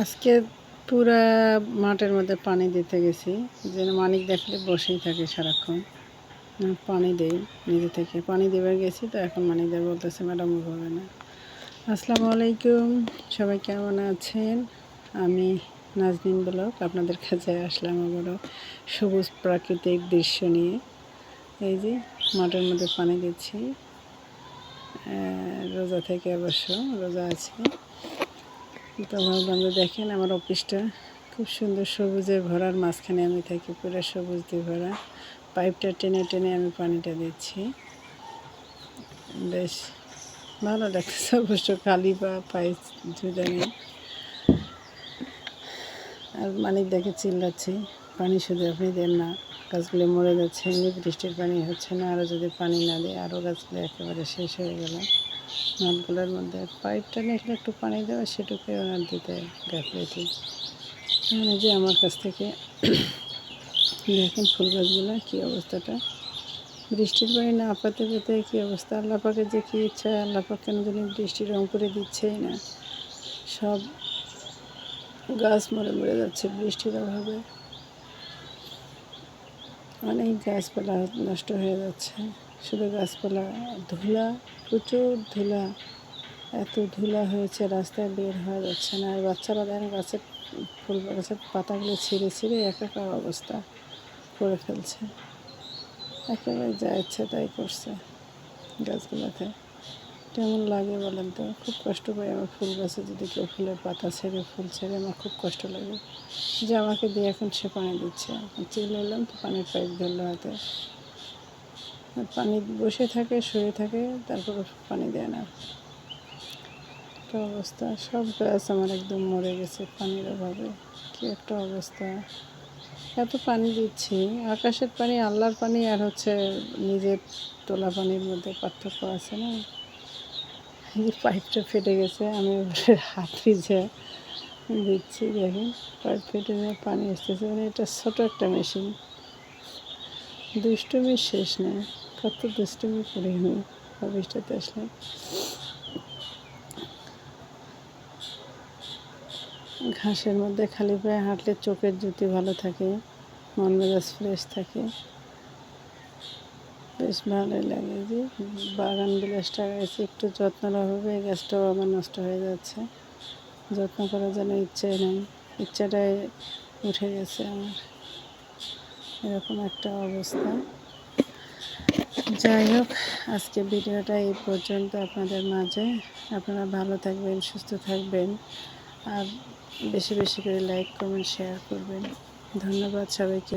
আজকে পুরা মাঠের মধ্যে পানি দিতে গেছি, যেন মানিক দেখলে বসেই থাকে সারাক্ষণ। পানি দেই নিজে থেকে, পানি দেবার গেছি তো এখন মানিকদের বলতেছে ম্যাডাম হবে না। আসসালামু আলাইকুম, সবাই কেমন আছেন? আমি নাজনীন ব্লগ আপনাদের কাছে আসলাম আবারও সবুজ প্রাকৃতিক দৃশ্য নিয়ে। এই যে মাঠের মধ্যে পানি দিচ্ছি, রোজা থেকে অবশ্য রোজা আছি। তো ভাবলাম যে দেখেন আমার অফিসটা খুব সুন্দর সবুজে ভরার মাঝখানে আমি থাকি, পুরো সবুজ দিয়ে ভরা। পাইপটা টেনে টেনে আমি পানিটা দিচ্ছি, বেশ ভালো লাগতেছে অবশ্য, খালি বা পাইপ জুড়ে নেই। আর মানিক দেখে চিল্লাচ্ছি, পানি শুধু আপনি দেন না, গাছগুলো মরে যাচ্ছে, এমনি বৃষ্টির পানি হচ্ছে না, আরও যদি পানি না দেয় আরও গাছগুলো একেবারে শেষ হয়ে গেল। মাঠগুলোর মধ্যে পাইপটা নিয়ে একটু পানি দেওয়া, সেটুকুই ওনার দিতে গাফিলতি। মানে যে আমার কাছ থেকে দেখেন ফুল গাছগুলো কী অবস্থাটা, বৃষ্টির পানি না পাতে পেতে কী অবস্থা। আল্লাহ পাকের যে কী ইচ্ছা, আল্লাহ পাক কেন জানি বৃষ্টি রং করে দিচ্ছেই না, সব গাছ মরে মরে যাচ্ছে বৃষ্টির অভাবে। অনেক গাছপালা নষ্ট হয়ে যাচ্ছে, শুধু গাছপালা, ধুলা, প্রচুর ধুলা, এত ধুলা হয়েছে রাস্তায় বের হওয়া যাচ্ছে না। আর বাচ্চারা দেখেন গাছের ফুল গাছের পাতাগুলো ছিঁড়ে ছিঁড়ে একাকার অবস্থা করে ফেলছে, একেবারে যা ইচ্ছে তাই করছে গাছগুলোতে। কেমন লাগে বলেন তো? খুব কষ্ট পাই আমার ফুল গাছে, যদি কেউ ফুলের পাতা ছেড়ে ফুল ছেড়ে আমার খুব কষ্ট লাগে। যে আমাকে দিয়ে এখন সে পানি দিচ্ছে, চিল্লে এলাম তো পানির পাইপ ধরলো হাতে, পানি বসে থাকে শুয়ে থাকে, তারপরে পানি দেয় না। একটা অবস্থা, সব গাছ আমার একদম মরে গেছে পানির অভাবে, কী একটা অবস্থা। এত পানি দিচ্ছি, আকাশের পানি আল্লাহর পানি আর হচ্ছে নিজের তোলা পানির মধ্যে পার্থক্য আছে না। এই যে পাইপটা ফেটে গেছে, আমি হাত ভিজে দিচ্ছি, দেখেন পাইপ ফেটে যায় পানি আসতেছে। মানে এটা ছোটো একটা মেশিন, দুষ্টুমির শেষ নেই, কত দুষ্টুমি করি আমি অফিসটাতে আসলে। ঘাসের মধ্যে খালি পায়ে হাঁটলে চোখের জ্যোতি ভালো থাকে, মন মেজাজ ফ্রেশ থাকে, বেশ ভালোই লাগে। যে বাগান বিলাসটা গেছে, একটু যত্নের অভাবে এই গাছটাও আমার নষ্ট হয়ে যাচ্ছে, যত্ন করার জন্য ইচ্ছে নেই, ইচ্ছাটাই উঠে গেছে আমার, এরকম একটা অবস্থা। যাই হোক, আজকে ভিডিওটা এই পর্যন্ত আপনাদের মাঝে। আপনারা ভালো থাকবেন, সুস্থ থাকবেন, আর বেশি বেশি করে লাইক কমেন্ট শেয়ার করবেন। ধন্যবাদ সবাইকে।